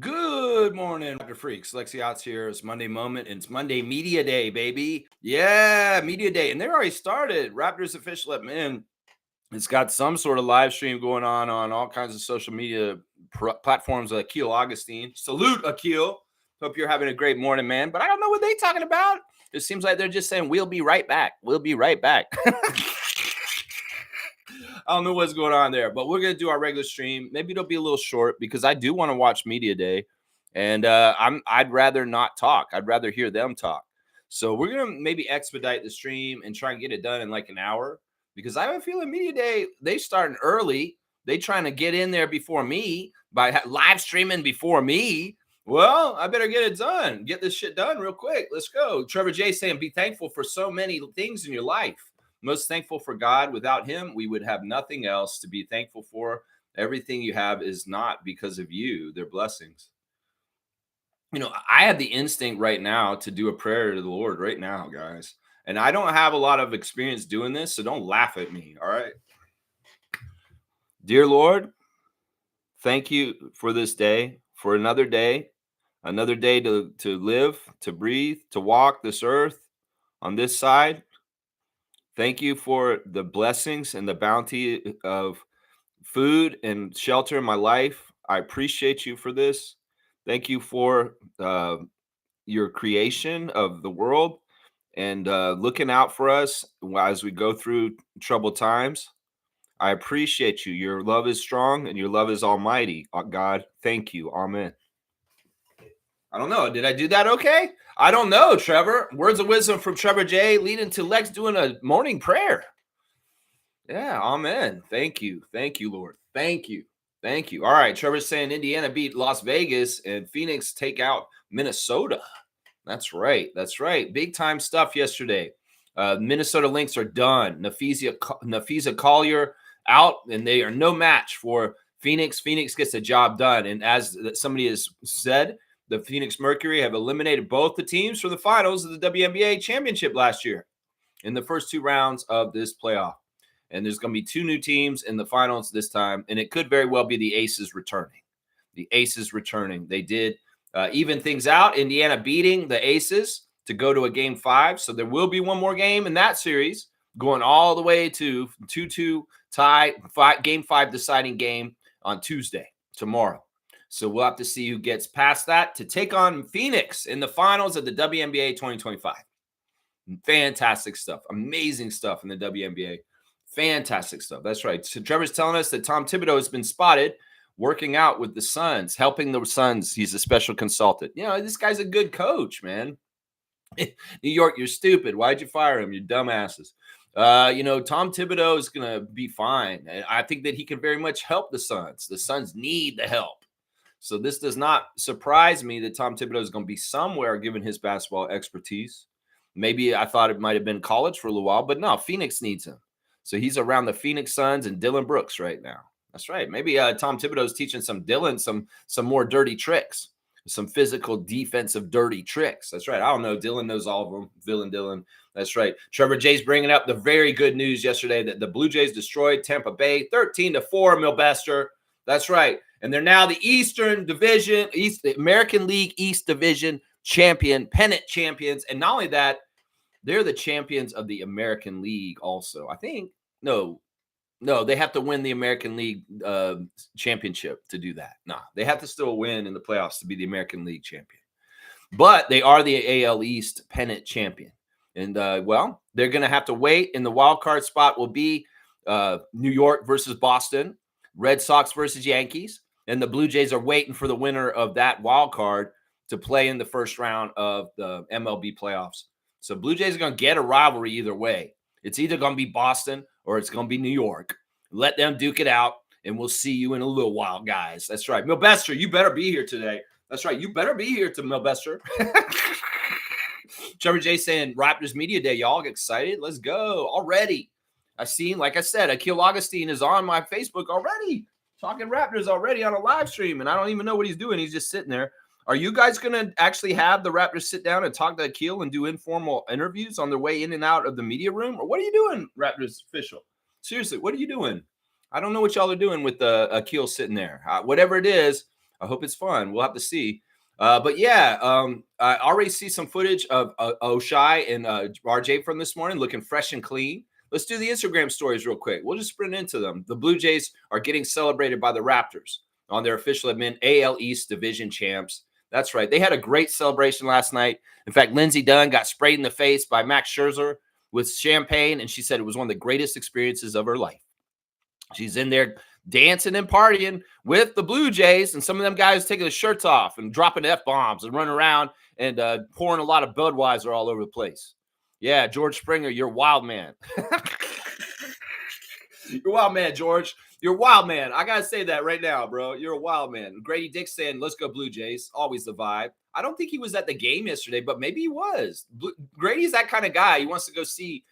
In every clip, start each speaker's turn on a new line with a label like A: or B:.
A: Good morning, Dr. Freaks. Lexi Otts here. It's Monday Moment, and it's Monday Media Day, baby. Yeah, Media Day. And they already started. Raptors official at man. It's got some sort of live stream going on all kinds of social media platforms. Akil Augustine. Salute, Akil. Hope you're having a great morning, man. But I don't know what they're talking about. It seems like they're just saying, we'll be right back. We'll be right back. I don't know what's going on there, but we're gonna do our regular stream. Maybe it'll be a little short because I do want to watch Media Day, and I'd rather not talk. I'd rather hear them talk. So we're gonna maybe expedite the stream and try and get it done in like an hour because I have a feeling Media Day they starting early. They trying to get in there before me by live streaming before me. Well, I better get it done. Get this shit done real quick. Let's go. Trevor J saying, "Be thankful for so many things in your life." Most thankful for God. Without him, we would have nothing else to be thankful for. Everything you have is not because of you, they're blessings. You know, I have the instinct right now to do a prayer to the Lord right now, guys. And I don't have a lot of experience doing this, so don't laugh at me. All right. Dear Lord, thank you for this day, for another day to live, to breathe, to walk this earth on this side. Thank you for the blessings and the bounty of food and shelter in my life. I appreciate you for this. Thank you for your creation of the world and looking out for us as we go through troubled times. I appreciate you. Your love is strong and your love is almighty. God, thank you. Amen. I don't know. Did I do that okay? I don't know, Trevor. Words of wisdom from Trevor J leading to Lex doing a morning prayer. Yeah, amen. Thank you. Thank you, Lord. Thank you. Thank you. All right. Trevor's saying Indiana beat Las Vegas and Phoenix take out Minnesota. That's right. That's right. Big time stuff yesterday. Minnesota Lynx are done. Nafisa Collier out, and they are no match for Phoenix. Phoenix gets the job done. And as somebody has said, the Phoenix Mercury have eliminated both the teams from the finals of the WNBA championship last year in the first two rounds of this playoff. And there's going to be two new teams in the finals this time. And it could very well be the Aces returning. The Aces returning. They did even things out. Indiana beating the Aces to go to a game 5. So there will be one more game in that series going all the way to 2-2 tie, game 5 deciding game on Tuesday, tomorrow. So we'll have to see who gets past that to take on Phoenix in the finals of the WNBA 2025. Fantastic stuff. Amazing stuff in the WNBA. Fantastic stuff. That's right. So Trevor's telling us that Tom Thibodeau has been spotted working out with the Suns, helping the Suns. He's a special consultant. You know, this guy's a good coach, man. New York, you're stupid. Why'd you fire him? You dumbasses. You know, Tom Thibodeau is going to be fine. And I think that he can very much help the Suns. The Suns need the help. So this does not surprise me that Tom Thibodeau is going to be somewhere given his basketball expertise. Maybe I thought it might have been college for a little while, but no, Phoenix needs him. So he's around the Phoenix Suns and Dylan Brooks right now. That's right. Maybe Tom Thibodeau is teaching some Dylan some more dirty tricks, some physical defensive dirty tricks. That's right. I don't know. Dylan knows all of them. Dylan. That's right. Trevor Jay's bringing up the very good news yesterday that the Blue Jays destroyed Tampa Bay 13-4, Milbester. That's right. And they're now the Eastern Division, the American League East Division pennant champions. And not only that, they're the champions of the American League also. I think, no, they have to win the American League championship to do that. No, they have to still win in the playoffs to be the American League champion. But they are the AL East pennant champion. And, well, they're going to have to wait. And the wild card spot will be New York versus Boston, Red Sox versus Yankees. And the Blue Jays are waiting for the winner of that wild card to play in the first round of the MLB playoffs. So Blue Jays are going to get a rivalry either way. It's either going to be Boston or it's going to be New York. Let them duke it out, and we'll see you in a little while, guys. That's right. Milbester, you better be here today. That's right. You better be here to Milbester. Trevor J saying, Raptors Media Day. Y'all get excited? Let's go already. I've seen, like I said, Akil Augustine is on my Facebook already. Talking Raptors already on a live stream, and I don't even know what he's doing. He's just sitting there. Are you guys going to actually have the Raptors sit down and talk to Akil and do informal interviews on their way in and out of the media room? Or what are you doing, Raptors official? Seriously, what are you doing? I don't know what y'all are doing with Akil sitting there. Whatever it is, I hope it's fun. We'll have to see. But yeah, I already see some footage of Oshai and RJ from this morning looking fresh and clean. Let's do the Instagram stories real quick. We'll just sprint into them. The Blue Jays are getting celebrated by the Raptors on their official admit AL East Division champs. That's right. They had a great celebration last night. In fact, Lindsey Dunn got sprayed in the face by Max Scherzer with champagne, and she said it was one of the greatest experiences of her life. She's in there dancing and partying with the Blue Jays, and some of them guys taking their shirts off and dropping F-bombs and running around and pouring a lot of Budweiser all over the place. Yeah, George Springer, you're a wild man. You're a wild man, George. You're a wild man. I got to say that right now, bro. You're a wild man. Grady Dick saying, let's go Blue Jays. Always the vibe. I don't think he was at the game yesterday, but maybe he was. Grady's that kind of guy. He wants to go see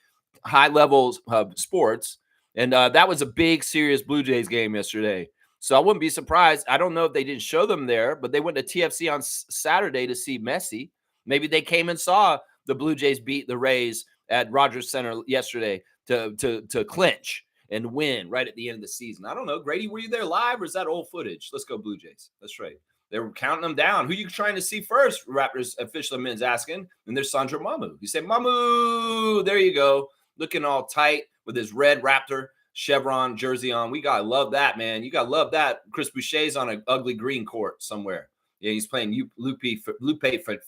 A: high levels of sports. And that was a big, serious Blue Jays game yesterday. So I wouldn't be surprised. I don't know if they didn't show them there, but they went to TFC on Saturday to see Messi. Maybe they came and saw the Blue Jays beat the Rays at Rogers Center yesterday to clinch and win right at the end of the season. I don't know. Grady, were you there live or is that old footage? Let's go Blue Jays. That's right. They were counting them down. Who you trying to see first? Raptors official men's asking. And there's Sandro Mamu. He said, Mamu, there you go. Looking all tight with his red Raptor chevron jersey on. We got to love that, man. You got to love that. Chris Boucher's on an ugly green court somewhere. Yeah, he's playing Lupe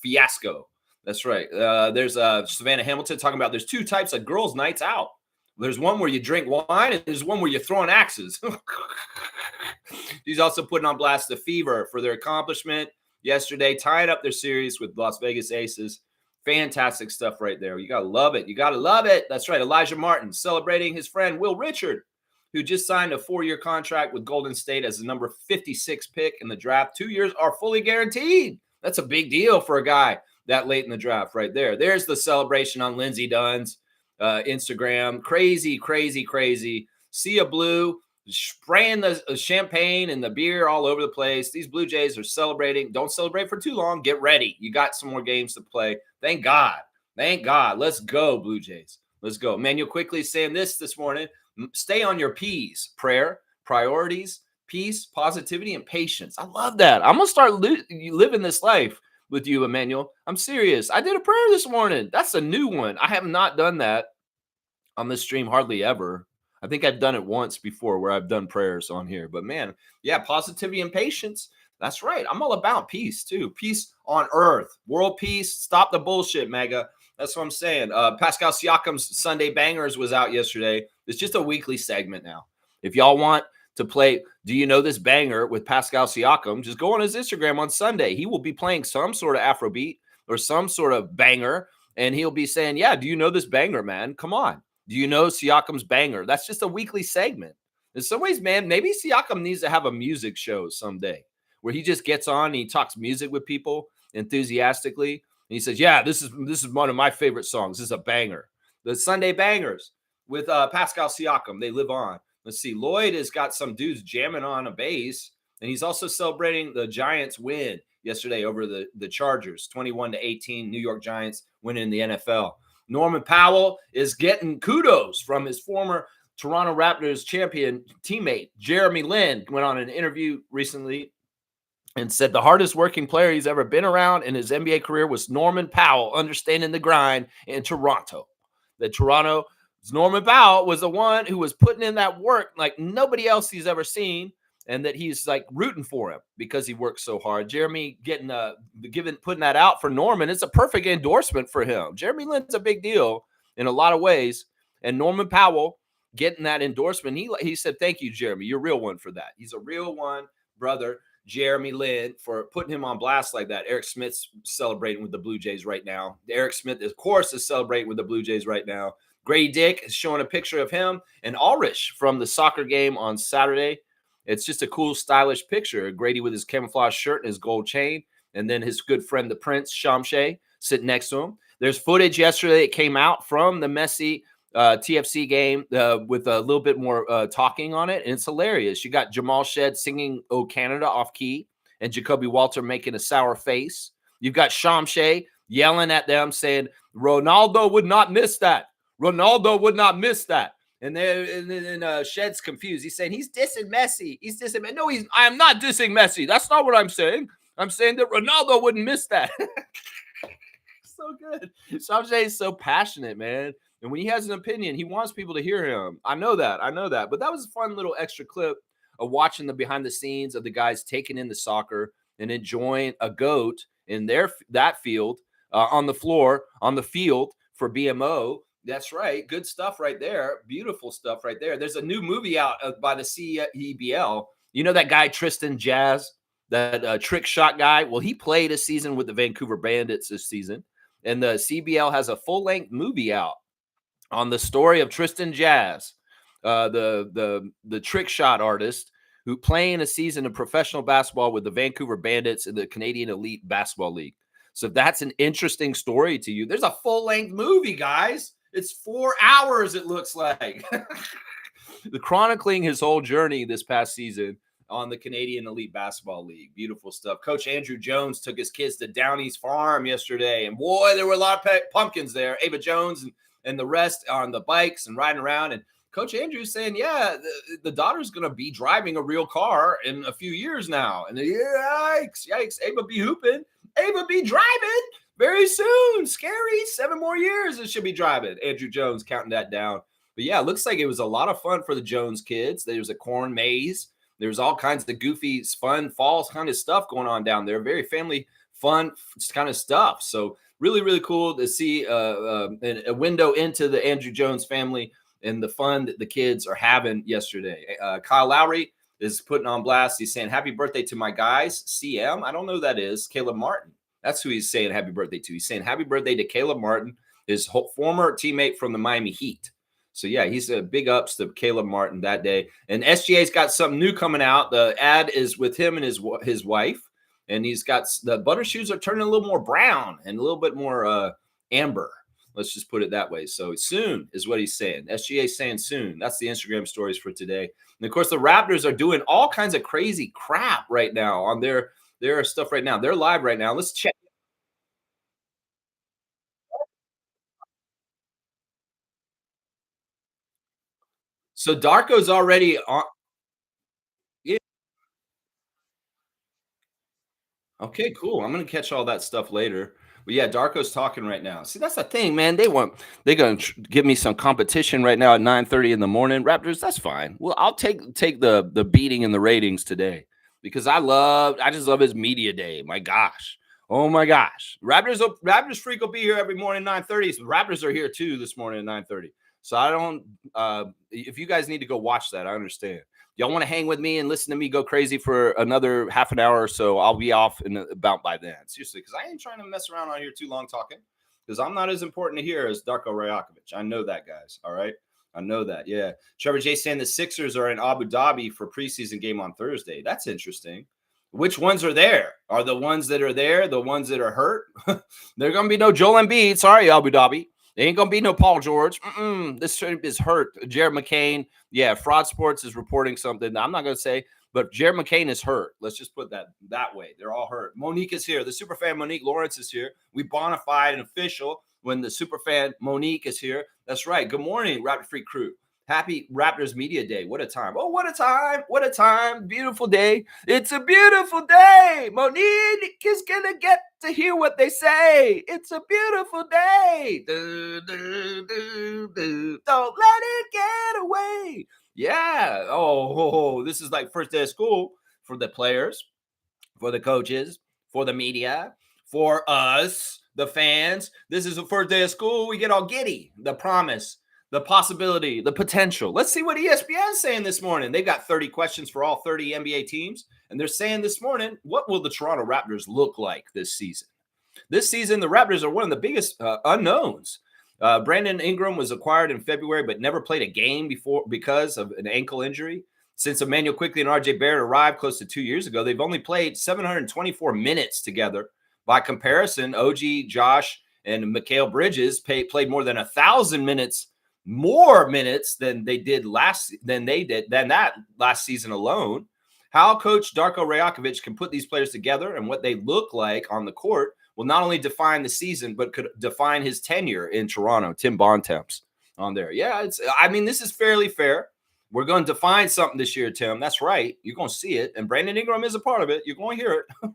A: Fiasco. That's right. There's Savannah Hamilton talking about there's two types of girls' nights out. There's one where you drink wine, and there's one where you're throwing axes. He's also putting on blast the Fever for their accomplishment yesterday, tying up their series with Las Vegas Aces. Fantastic stuff right there. You got to love it. You got to love it. That's right. Elijah Martin celebrating his friend Will Richard, who just signed a 4-year contract with Golden State as the number 56 pick in the draft. 2 years are fully guaranteed. That's a big deal for a guy that late in the draft right there. There's the celebration on Lindsey Dunn's Instagram. Crazy, crazy, crazy. Sea of Blue, spraying the champagne and the beer all over the place. These Blue Jays are celebrating. Don't celebrate for too long. Get ready. You got some more games to play. Thank God. Thank God. Let's go, Blue Jays. Let's go. Manuel quickly saying this morning. Stay on your P's. Prayer, priorities, peace, positivity, and patience. I love that. I'm going to start living this life with you, Emmanuel. I'm serious. I did a prayer this morning. That's a new one. I have not done that on this stream hardly ever. I think I've done it once before where I've done prayers on here. But man, yeah, positivity and patience. That's right. I'm all about peace too. Peace on earth. World peace. Stop the bullshit, MAGA. That's what I'm saying. Pascal Siakam's Sunday Bangers was out yesterday. It's just a weekly segment now. If y'all want to play Do You Know This Banger with Pascal Siakam, just go on his Instagram on Sunday. He will be playing some sort of Afrobeat or some sort of banger, and he'll be saying, yeah, do you know this banger, man? Come on. Do you know Siakam's banger? That's just a weekly segment. In some ways, man, maybe Siakam needs to have a music show someday where he just gets on and he talks music with people enthusiastically. And he says, yeah, this is one of my favorite songs. This is a banger. The Sunday Bangers with Pascal Siakam. They live on. Let's see. Lloyd has got some dudes jamming on a bass, and he's also celebrating the Giants win yesterday over the Chargers, 21-18. New York Giants winning the NFL. Norman Powell is getting kudos from his former Toronto Raptors champion teammate, Jeremy Lin. Went on an interview recently and said the hardest working player he's ever been around in his NBA career was Norman Powell, understanding the grind in Toronto. Norman Powell was the one who was putting in that work like nobody else he's ever seen, and that he's like rooting for him because he works so hard. Jeremy putting that out for Norman. It's a perfect endorsement for him. Jeremy Lin's a big deal in a lot of ways, and Norman Powell getting that endorsement. He said, "Thank you, Jeremy. You're a real one for that. He's a real one, brother." Jeremy Lin for putting him on blast like that. Eric Smith's celebrating with the Blue Jays right now. Eric Smith, of course, is celebrating with the Blue Jays right now. Grady Dick is showing a picture of him and Ulrich from the soccer game on Saturday. It's just a cool, stylish picture. Grady with his camouflage shirt and his gold chain, and then his good friend, the Prince, Shamshay, sitting next to him. There's footage yesterday that came out from the Messi TFC game with a little bit more talking on it, and it's hilarious. You got Jamal Shed singing "Oh Canada" off key, and Jacoby Walter making a sour face. You've got Shamshay yelling at them saying, "Ronaldo would not miss that. Ronaldo would not miss that." And then Shed's confused. He's saying he's dissing Messi. He's dissing. No, I am not dissing Messi. That's not what I'm saying. I'm saying that Ronaldo wouldn't miss that. So good. Shamjay is so passionate, man. And when he has an opinion, he wants people to hear him. I know that. I know that. But that was a fun little extra clip of watching the behind the scenes of the guys taking in the soccer and enjoying a goat in that field on the floor, on the field for BMO. That's right. Good stuff right there. Beautiful stuff right there. There's a new movie out by the CEBL. You know that guy, Tristan Jazz, that trick shot guy? Well, he played a season with the Vancouver Bandits this season. And the CBL has a full-length movie out on the story of Tristan Jazz, the trick shot artist who playing a season of professional basketball with the Vancouver Bandits in the Canadian Elite Basketball League. So if that's an interesting story to you, there's a full-length movie, guys. It's 4 hours, it looks like. The chronicling his whole journey this past season on the Canadian Elite Basketball League. Beautiful stuff. Coach Andrew Jones took his kids to Downey's Farm yesterday, and boy, there were a lot of pumpkins there. Ava Jones and the rest on the bikes and riding around. And Coach Andrew's saying, yeah, the daughter's going to be driving a real car in a few years now. And yikes, Ava be hooping. Ava be driving very soon. Scary. 7 more years and she'll be driving. Andrew Jones counting that down. But yeah, it looks like it was a lot of fun for the Jones kids. There was a corn maze. There's all kinds of goofy, fun, fall kind of stuff going on down there. Very family fun kind of stuff. So really, really cool to see a window into the Andrew Jones family and the fun that the kids are having yesterday. Kyle Lowry is putting on blast. He's saying, happy birthday to my guys. CM, I don't know who that is. Caleb Martin. That's who he's saying happy birthday to. He's saying happy birthday to Caleb Martin, his former teammate from the Miami Heat. So, yeah, he's a big ups to Caleb Martin that day. And SGA's got something new coming out. The ad is with him and his wife. And he's got the butter shoes are turning a little more brown and a little bit more amber. Let's just put it that way. So soon is what he's saying. SGA saying soon. That's the Instagram stories for today. And, of course, the Raptors are doing all kinds of crazy crap right now on their stuff right now. They're live right now. Let's check. So Darko's already on. Yeah. Okay, cool. I'm gonna catch all that stuff later. But yeah, Darko's talking right now. See, that's the thing, man. They're gonna give me some competition right now at 9:30 in the morning. Raptors, that's fine. Well, I'll take the beating in the ratings today because I just love his media day. My gosh. Oh my gosh. Raptors freak will be here every morning 9:30. So Raptors are here too this morning at 9:30. So I don't if you guys need to go watch that, I understand. Y'all want to hang with me and listen to me go crazy for another half an hour or so, I'll be off in about by then. Seriously, because I ain't trying to mess around on here too long talking because I'm not as important to hear as Darko Rajakovic. I know that, guys. All right. I know that. Yeah. Trevor J saying the Sixers are in Abu Dhabi for preseason game on Thursday. That's interesting. Which ones are there? Are the ones that are there the ones that are hurt? There's going to be no Joel Embiid. Sorry, Abu Dhabi. There ain't going to be no Paul George. This is hurt. Jared McCain. Yeah, Fraud Sports is reporting something. I'm not going to say, but Jared McCain is hurt. Let's just put that way. They're all hurt. Monique is here. The superfan Monique Lawrence is here. We bona fide and official when the superfan Monique is here. That's right. Good morning, Raptor Freak crew. Happy Raptors Media Day. What a time. Oh, what a time. What a time. Beautiful day. It's a beautiful day. Monique is going to get to hear what they say. It's a beautiful day. Do, do, do, do. Don't let it get away. Yeah. Oh, this is like first day of school for the players, for the coaches, for the media, for us, the fans. This is the first day of school. We get all giddy. The promise. The possibility, the potential. Let's see what ESPN is saying this morning. They've got 30 questions for all 30 NBA teams. And they're saying this morning, what will the Toronto Raptors look like this season? This season, the Raptors are one of the biggest unknowns. Brandon Ingram was acquired in February, but never played a game before because of an ankle injury. Since Emmanuel Quickley and RJ Barrett arrived close to 2 years ago, they've only played 724 minutes together. By comparison, OG, Josh, and Mikal Bridges played more than 1,000 minutes more minutes than that last season alone. How Coach Darko Rajakovic can put these players together and what they look like on the court will not only define the season, but could define his tenure in Toronto. Tim Bontemps. on there. Yeah, this is fairly fair. We're going to define something this year, Tim. That's right. You're going to see it. And Brandon Ingram is a part of it. You're going to hear it.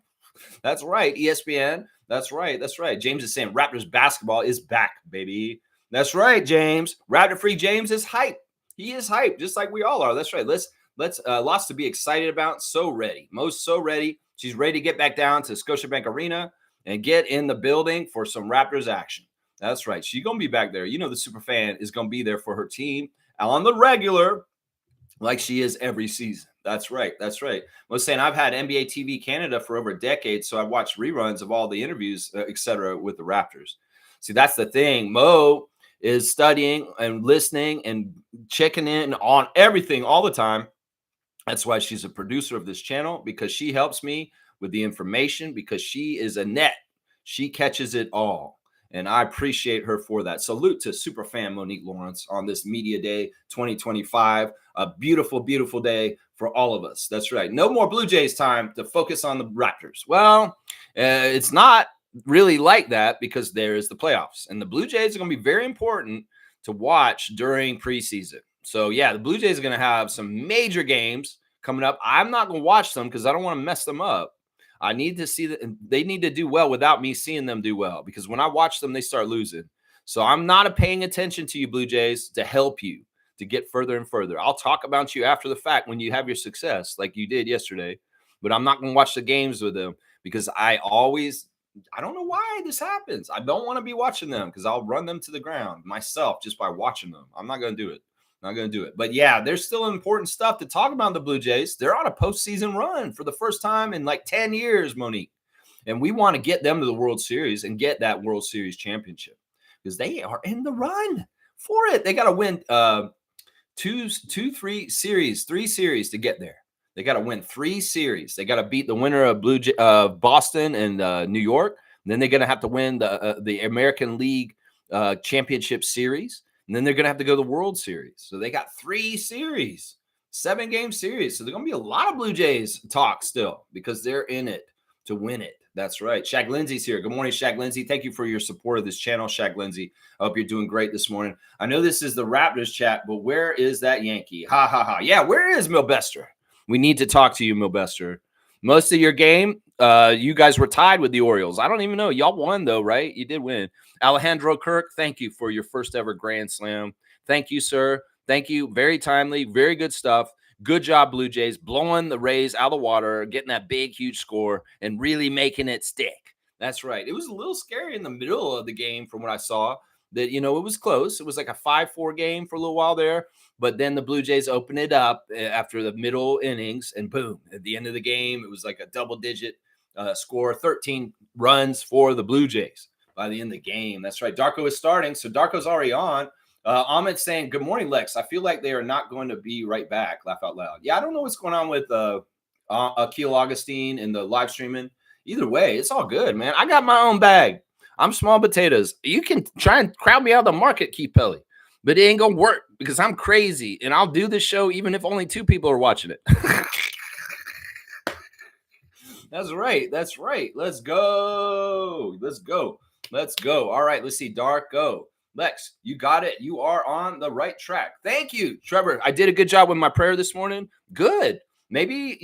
A: That's right. ESPN. That's right. That's right. James is saying Raptors basketball is back, baby. That's right, James. Raptor Free James is hype. He is hype, just like we all are. That's right. Let's lots to be excited about. So ready. Most so ready. She's ready to get back down to Scotiabank Arena and get in the building for some Raptors action. That's right. She's going to be back there. You know, the super fan is going to be there for her team on the regular, like she is every season. That's right. That's right. I was saying I've had NBA TV Canada for over a decade, so I've watched reruns of all the interviews, et cetera, with the Raptors. See, that's the thing. Mo is studying and listening and checking in on everything all the time. That's why she's a producer of this channel, because she helps me with the information, because she is a net. She catches it all. And I appreciate her for that. Salute to superfan Monique Lawrence on this Media Day 2025. A beautiful, beautiful day for all of us. That's right. No more Blue Jays time to focus on the Raptors. Well, it's not really like that, because there is the playoffs. And the Blue Jays are going to be very important to watch during preseason. So, yeah, the Blue Jays are going to have some major games coming up. I'm not going to watch them because I don't want to mess them up. I need to see that they need to do well without me seeing them do well, because when I watch them, they start losing. So I'm not paying attention to you, Blue Jays, to help you to get further and further. I'll talk about you after the fact when you have your success like you did yesterday, but I'm not going to watch the games with them, because I don't know why this happens. I don't want to be watching them, because I'll run them to the ground myself just by watching them. I'm not going to do it. Not going to do it. But yeah, there's still important stuff to talk about the Blue Jays. They're on a postseason run for the first time in like 10 years, Monique. And we want to get them to the World Series and get that World Series championship, because they are in the run for it. They got to win three series to get there. They got to win 3 series. They got to beat the winner of Boston and New York. And then they're going to have to win the American League Championship Series. And then they're going to have to go to the World Series. So they got 3 series, 7-game series. So there's going to be a lot of Blue Jays talk still, because they're in it to win it. That's right. Shaq Lindsay's here. Good morning, Shaq Lindsay. Thank you for your support of this channel, Shaq Lindsay. I hope you're doing great this morning. I know this is the Raptors chat, but where is that Yankee? Ha, ha, ha. Yeah, where is Milbester? We need to talk to you, Milbester. Most of your game, you guys were tied with the Orioles. I don't even know. Y'all won, though, right? You did win. Alejandro Kirk, thank you for your first ever Grand Slam. Thank you, sir. Thank you. Very timely. Very good stuff. Good job, Blue Jays, blowing the Rays out of the water, getting that big, huge score, and really making it stick. That's right. It was a little scary in the middle of the game from what I saw. That, it was close. It was like a 5-4 game for a little while there. But then the Blue Jays opened it up after the middle innings, and boom, at the end of the game, it was like a double-digit score, 13 runs for the Blue Jays by the end of the game. That's right. Darko is starting, so Darko's already on. Ahmed saying, good morning, Lex. I feel like they are not going to be right back. Laugh out loud. Yeah, I don't know what's going on with Akil Augustine and the live streaming. Either way, it's all good, man. I got my own bag. I'm small potatoes. You can try and crowd me out of the market, Keith Pelly, but it ain't going to work, because I'm crazy, and I'll do this show even if only 2 people are watching it. That's right. That's right. Let's go. Let's go. Let's go. All right. Let's see. Darko. Lex, you got it. You are on the right track. Thank you, Trevor. I did a good job with my prayer this morning. Good. Maybe,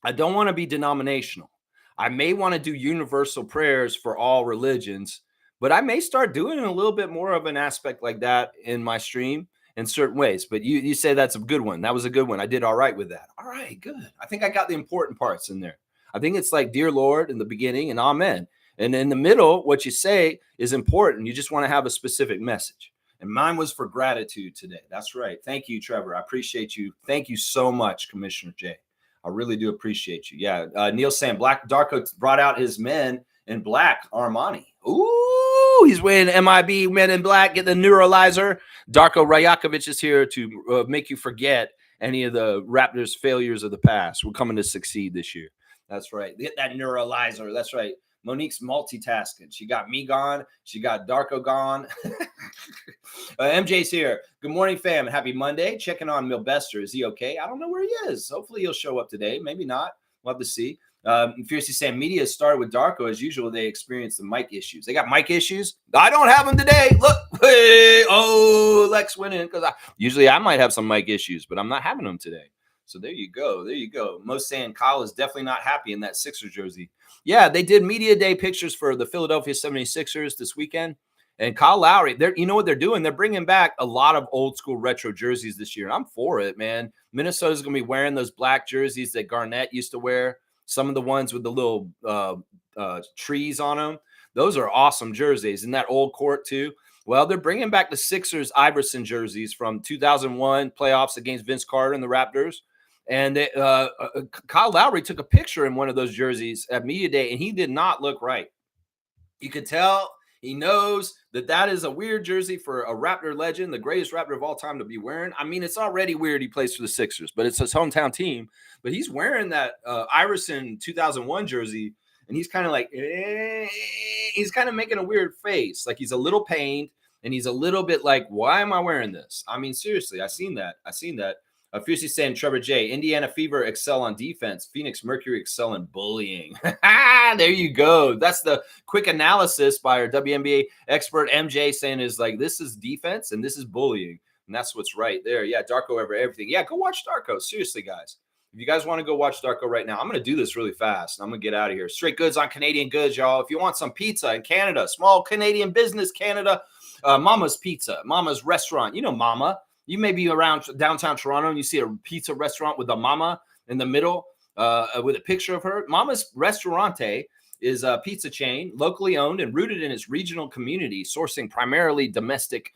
A: I don't want to be denominational. I may want to do universal prayers for all religions, but I may start doing a little bit more of an aspect like that in my stream in certain ways. But you say that's a good one. That was a good one. I did all right with that. All right, good. I think I got the important parts in there. I think it's like, dear Lord in the beginning and amen. And in the middle, what you say is important. You just want to have a specific message. And mine was for gratitude today. That's right. Thank you, Trevor. I appreciate you. Thank you so much, Commissioner Jay. I really do appreciate you. Yeah. Neil saying Black Darko brought out his men in black Armani. Ooh, he's wearing MIB Men in Black. Get the neuralizer. Darko Rajakovic is here to make you forget any of the Raptors' failures of the past. We're coming to succeed this year. That's right. Get that neuralizer. That's right. Monique's multitasking. She got me gone. She got Darko gone. MJ's here. Good morning, fam. Happy Monday. Checking on Milbester. Is he okay? I don't know where he is. Hopefully he'll show up today. Maybe not. We'll have to see. Fiercely saying media started with Darko as usual. They experienced the mic issues. They got mic issues. I don't have them today. Look, hey, oh, Lex winning because usually I might have some mic issues, but I'm not having them today. So there you go. There you go. Most saying Kyle is definitely not happy in that Sixers jersey. Yeah, they did media day pictures for the Philadelphia 76ers this weekend. And Kyle Lowry, you know what they're doing? They're bringing back a lot of old school retro jerseys this year. I'm for it, man. Minnesota's going to be wearing those black jerseys that Garnett used to wear. Some of the ones with the little trees on them. Those are awesome jerseys. And that old court, too. Well, they're bringing back the Sixers Iverson jerseys from 2001 playoffs against Vince Carter and the Raptors. And Kyle Lowry took a picture in one of those jerseys at Media Day, and he did not look right. You could tell he knows that is a weird jersey for a Raptor legend, the greatest Raptor of all time to be wearing. I mean, it's already weird he plays for the Sixers, but it's his hometown team. But he's wearing that Iverson 2001 jersey, and he's kind of like, he's kind of making a weird face. Like he's a little pained, and he's a little bit like, why am I wearing this? I mean, seriously, I seen that. Fiercely saying Trevor J. Indiana Fever excel on defense. Phoenix Mercury excel in bullying. There you go. That's the quick analysis by our WNBA expert MJ saying is like, this is defense and this is bullying. And that's what's right there. Yeah, Darko over everything. Yeah, go watch Darko. Seriously, guys. If you guys want to go watch Darko right now, I'm going to do this really fast. I'm going to get out of here. Straight goods on Canadian goods, y'all. If you want some pizza in Canada, small Canadian business, Canada, Mama's Pizza, Mama's Restaurant. You know Mama. You may be around downtown Toronto and you see a pizza restaurant with a mama in the middle with a picture of her. Mama's Restaurante is a pizza chain, locally owned and rooted in its regional community, sourcing primarily domestic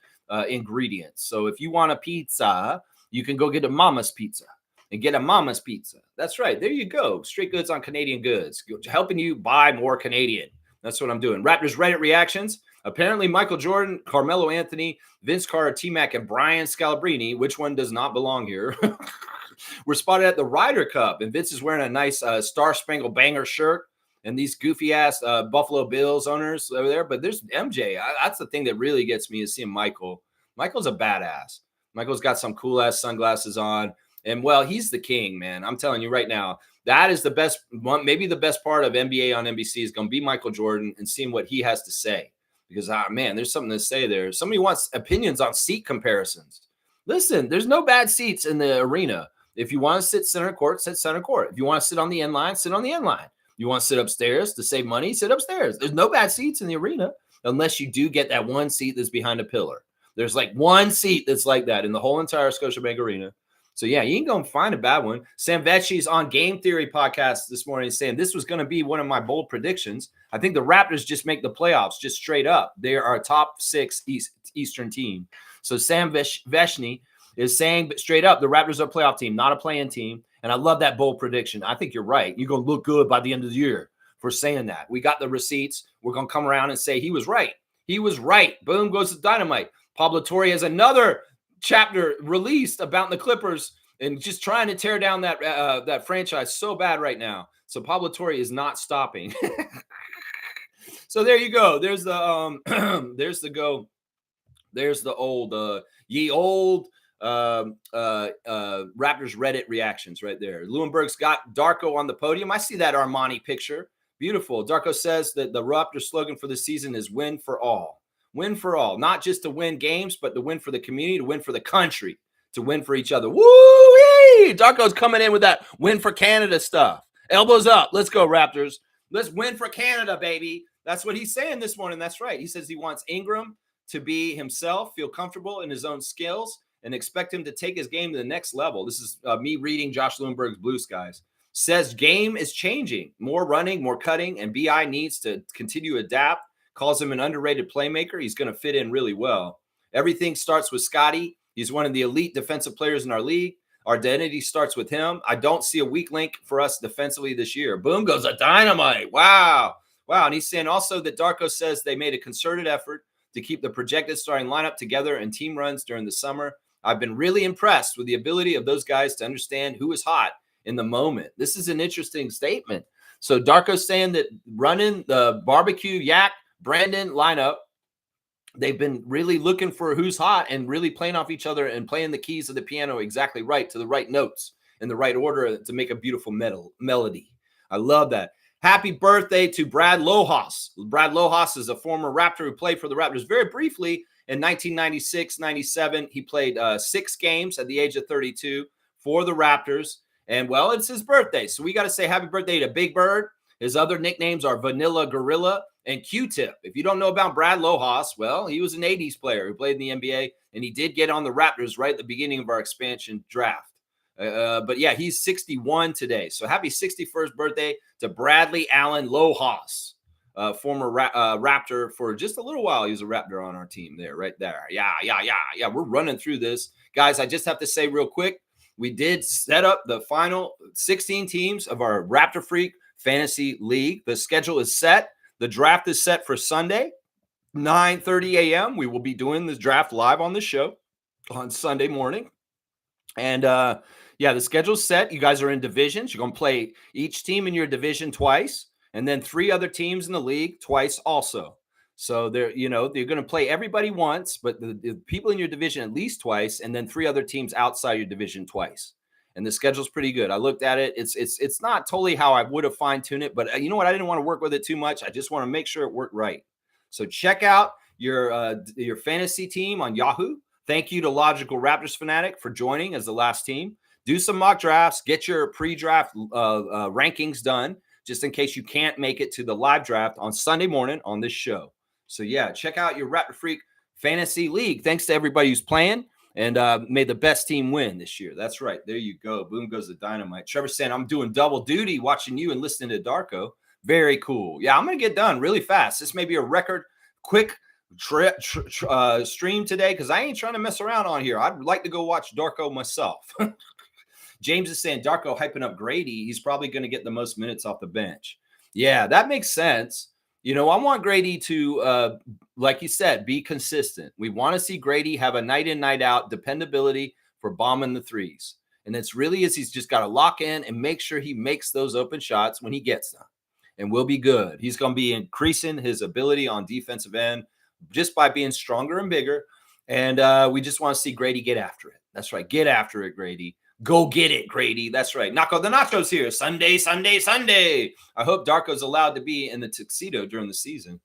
A: ingredients. So if you want a pizza, you can go get a Mama's Pizza and get a Mama's Pizza. That's right. There you go. Straight goods on Canadian goods, helping you buy more Canadian. That's what I'm doing. Raptors Reddit reactions. Apparently, Michael Jordan, Carmelo Anthony, Vince Carter, T-Mac, and Brian Scalabrine, which one does not belong here, were spotted at the Ryder Cup. And Vince is wearing a nice Star Spangled Banger shirt. And these goofy-ass Buffalo Bills owners over there. But there's MJ. That's the thing that really gets me is seeing Michael. Michael's a badass. Michael's got some cool-ass sunglasses on. And, well, he's the king, man. I'm telling you right now. That is the best one. Maybe the best part of NBA on NBC is going to be Michael Jordan and seeing what he has to say. Because, man, there's something to say there. Somebody wants opinions on seat comparisons. Listen, there's no bad seats in the arena. If you want to sit center court, sit center court. If you want to sit on the end line, sit on the end line. You want to sit upstairs to save money, sit upstairs. There's no bad seats in the arena unless you do get that one seat that's behind a pillar. There's like one seat that's like that in the whole entire Scotiabank Arena. So, yeah, you ain't going to find a bad one. Sam Vecchi's on Game Theory podcast this morning saying this was going to be one of my bold predictions. I think the Raptors just make the playoffs just straight up. They are a top 6 Eastern team. So Sam Vecchi is saying straight up the Raptors are a playoff team, not a play-in team. And I love that bold prediction. I think you're right. You're going to look good by the end of the year for saying that. We got the receipts. We're going to come around and say he was right. He was right. Boom goes the dynamite. Pablo Torre has another chapter released about the Clippers and just trying to tear down that franchise so bad right now. So Pablo Torre is not stopping. So there you go. There's the there's the old ye old Raptors Reddit reactions right there. Lewinberg's got Darko on the podium. I see that Armani picture. Beautiful. Darko says that the Raptors slogan for the season is win for all. Win for all, not just to win games, but to win for the community, to win for the country, to win for each other. Woo-wee! Darko's coming in with that win for Canada stuff. Elbows up. Let's go, Raptors. Let's win for Canada, baby. That's what he's saying this morning. That's right. He says he wants Ingram to be himself, feel comfortable in his own skills, and expect him to take his game to the next level. This is me reading Josh Lewinberg's Blue Skies. Says game is changing. More running, more cutting, and BI needs to continue to adapt. Calls him an underrated playmaker. He's going to fit in really well. Everything starts with Scotty. He's one of the elite defensive players in our league. Our identity starts with him. I don't see a weak link for us defensively this year. Boom goes a dynamite. Wow. And he's saying also that Darko says they made a concerted effort to keep the projected starting lineup together and team runs during the summer. I've been really impressed with the ability of those guys to understand who is hot in the moment. This is an interesting statement. So Darko's saying that running the barbecue yak Brandon lineup, they've been really looking for who's hot and really playing off each other and playing the keys of the piano exactly right to the right notes in the right order to make a beautiful melody. I love that. Happy birthday to Brad Lohaus. Brad Lohaus is a former Raptor who played for the Raptors very briefly in 1996-97. He played 6 games at the age of 32 for the Raptors. And, well, it's his birthday. So we got to say happy birthday to Big Bird. His other nicknames are Vanilla Gorilla and Q-Tip. If you don't know about Brad Lohaus, well, he was an 80s player who played in the NBA, and he did get on the Raptors right at the beginning of our expansion draft. But yeah, he's 61 today. So happy 61st birthday to Bradley Allen Lohaus, former Raptor for just a little while. He was a Raptor on our team there, right there. Yeah. We're running through this. Guys, I just have to say real quick, we did set up the final 16 teams of our Raptor Freak Fantasy League. The schedule is set. The draft is set for Sunday, 9:30 a.m. We will be doing this draft live on the show on Sunday morning. And the schedule's set. You guys are in divisions. You're going to play each team in your division twice, and then 3 other teams in the league twice also. So they're going to play everybody once, but the people in your division at least twice, and then 3 other teams outside your division twice. And the schedule's pretty good. I looked at it. It's not totally how I would have fine-tuned it, but you know what? I didn't want to work with it too much. I just want to make sure it worked right. So check out your fantasy team on Yahoo. Thank you to Logical Raptors Fanatic for joining as the last team. Do some mock drafts. Get your pre-draft rankings done, just in case you can't make it to the live draft on Sunday morning on this show. So, yeah, check out your Raptor Freak Fantasy League. Thanks to everybody who's playing, and may the best team win this year. That's right. There you go. Boom goes the dynamite. Trevor saying, I'm doing double duty watching you and listening to Darko. Very cool. Yeah, I'm going to get done really fast. This may be a record quick stream today because I ain't trying to mess around on here. I'd like to go watch Darko myself. James is saying Darko hyping up Grady. He's probably going to get the most minutes off the bench. Yeah, that makes sense. I want Grady to, like you said, be consistent. We want to see Grady have a night in, night out dependability for bombing the threes. And it's really he's just got to lock in and make sure he makes those open shots when he gets them. And we'll be good. He's going to be increasing his ability on defensive end just by being stronger and bigger. And we just want to see Grady get after it. That's right. Get after it, Grady. Go get it, Grady. That's right. Nacho the Nacho's here. Sunday. I hope Darko's allowed to be in the tuxedo during the season.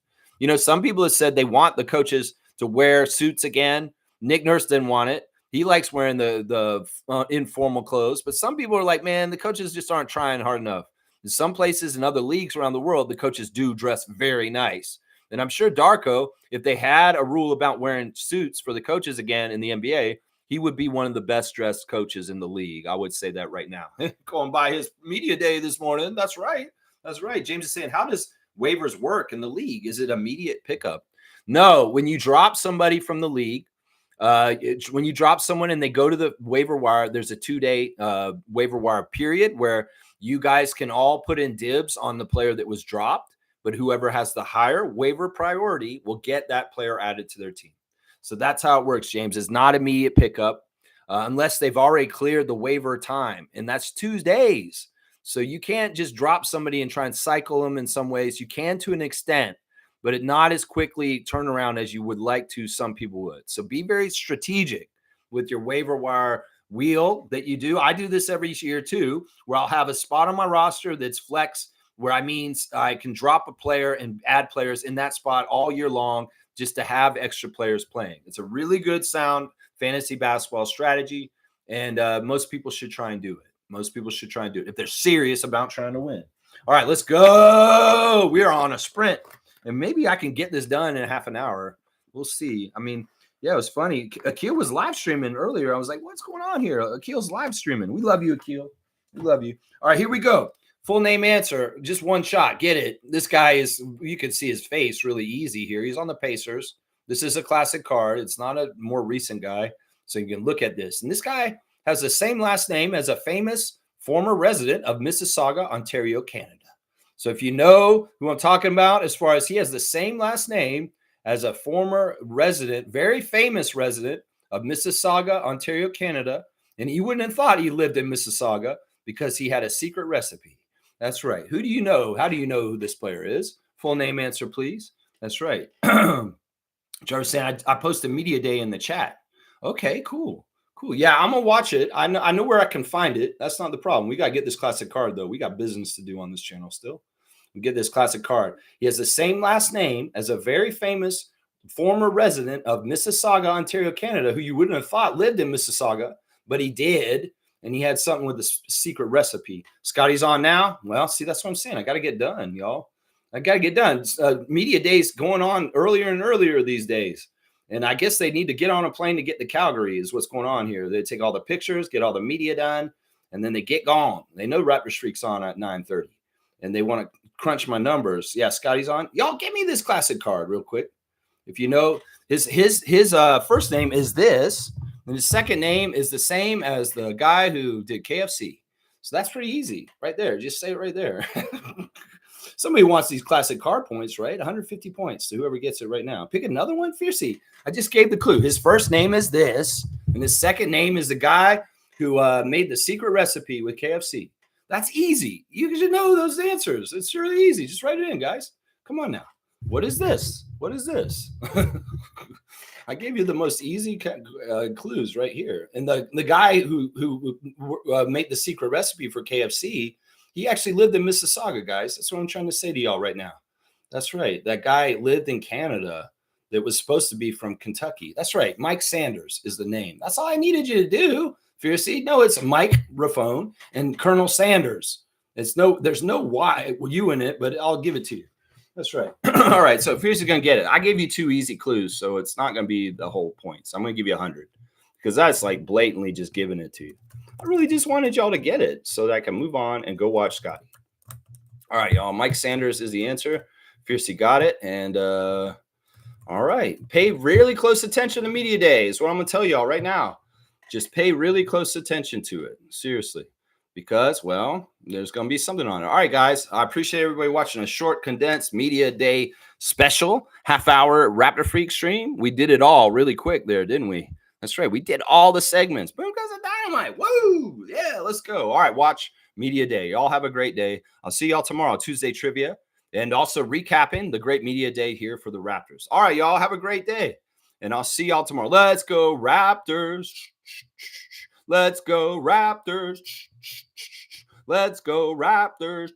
A: Some people have said they want the coaches to wear suits again. Nick Nurse didn't want it. He likes wearing the informal clothes. But some people are like, man, the coaches just aren't trying hard enough. In some places in other leagues around the world, the coaches do dress very nice. And I'm sure Darko, if they had a rule about wearing suits for the coaches again in the NBA, he would be one of the best dressed coaches in the league. I would say that right now. Going by his media day this morning. That's right. James is saying, how does waivers work in the league? Is it immediate pickup? No, when you drop somebody from the league, when you drop someone and they go to the waiver wire, there's a 2-day waiver wire period where you guys can all put in dibs on the player that was dropped, but whoever has the higher waiver priority will get that player added to their team. So that's how it works, James. It's not immediate pickup unless they've already cleared the waiver time, and that's 2 days. So you can't just drop somebody and try and cycle them in some ways. You can to an extent, but it not as quickly turn around as you would like to. Some people would. So be very strategic with your waiver wire wheel that you do. I do this every year too, where I'll have a spot on my roster that's flex, where I can drop a player and add players in that spot all year long, just to have extra players playing. It's a really good, sound fantasy basketball strategy, and most people should try and do it. If they're serious about trying to win. All right, let's go. We are on a sprint, and maybe I can get this done in half an hour. We'll see. I mean, yeah, it was funny. Akil was live streaming earlier. I was like, what's going on here? Akil's live streaming. We love you, Akil. We love you. All right, here we go. Full name answer, just one shot. Get it. This guy is, you can see his face really easy here. He's on the Pacers. This is a classic card. It's not a more recent guy. So you can look at this. And this guy has the same last name as a famous former resident of Mississauga, Ontario, Canada. So if you know who I'm talking about, as far as he has the same last name as a former resident, very famous resident of Mississauga, Ontario, Canada. And you wouldn't have thought he lived in Mississauga because he had a secret recipe. That's right. Who do you know? How do you know who this player is? Full name answer, please. That's right. Jarvis saying, I posted media day in the chat. Okay, cool. Cool. Yeah, I'm gonna watch it. I know where I can find it. That's not the problem. We gotta get this classic card though. We got business to do on this channel still. We get this classic card. He has the same last name as a very famous former resident of Mississauga, Ontario, Canada, who you wouldn't have thought lived in Mississauga, but he did. And he had something with a secret recipe. Scotty's on now. Well, see, that's what I'm saying. I got to get done, y'all. I got to get done. Media days going on earlier and earlier these days. And I guess they need to get on a plane to get to Calgary is what's going on here. They take all the pictures, get all the media done, and then they get gone. They know Raptor Streak's on at 9:30, and they want to crunch my numbers. Yeah, Scotty's on. Y'all give me this classic card real quick. If you know, his first name is this, and his second name is the same as the guy who did KFC. So that's pretty easy right there. Just say it right there. Somebody wants these classic card points, right? 150 points to whoever gets it right now. Pick another one, Fiercey. I just gave the clue. His first name is this, and his second name is the guy who made the secret recipe with KFC. That's easy. You should know those answers. It's really easy. Just write it in, guys. Come on now. What is this? What is this? I gave you the most easy clues right here. And the guy who made the secret recipe for KFC, he actually lived in Mississauga, guys. That's what I'm trying to say to y'all right now. That's right. That guy lived in Canada that was supposed to be from Kentucky. That's right. Mike Sanders is the name. That's all I needed you to do, Fiercey. No, it's Mike Raffone and Colonel Sanders. There's no Y, U in it, but I'll give it to you. That's right. All right. So Fiercey's going to get it. I gave you 2 easy clues, so it's not going to be the whole points. I'm going to give you 100 because that's like blatantly just giving it to you. I really just wanted y'all to get it so that I can move on and go watch Scotty. All right, y'all. Mike Sanders is the answer. Fiercey got it. And all right. Pay really close attention to Media Day is what I'm going to tell y'all right now. Just pay really close attention to it. Seriously. Because, well, there's going to be something on it. All right, guys. I appreciate everybody watching a short, condensed Media Day special half-hour Raptor Freak stream. We did it all really quick there, didn't we? That's right. We did all the segments. Boom goes the dynamite. Woo! Yeah, let's go. All right, watch Media Day. Y'all have a great day. I'll see y'all tomorrow, Tuesday Trivia, and also recapping the great Media Day here for the Raptors. All right, y'all have a great day, and I'll see y'all tomorrow. Let's go, Raptors. Let's go, Raptors. Let's go, Raptors.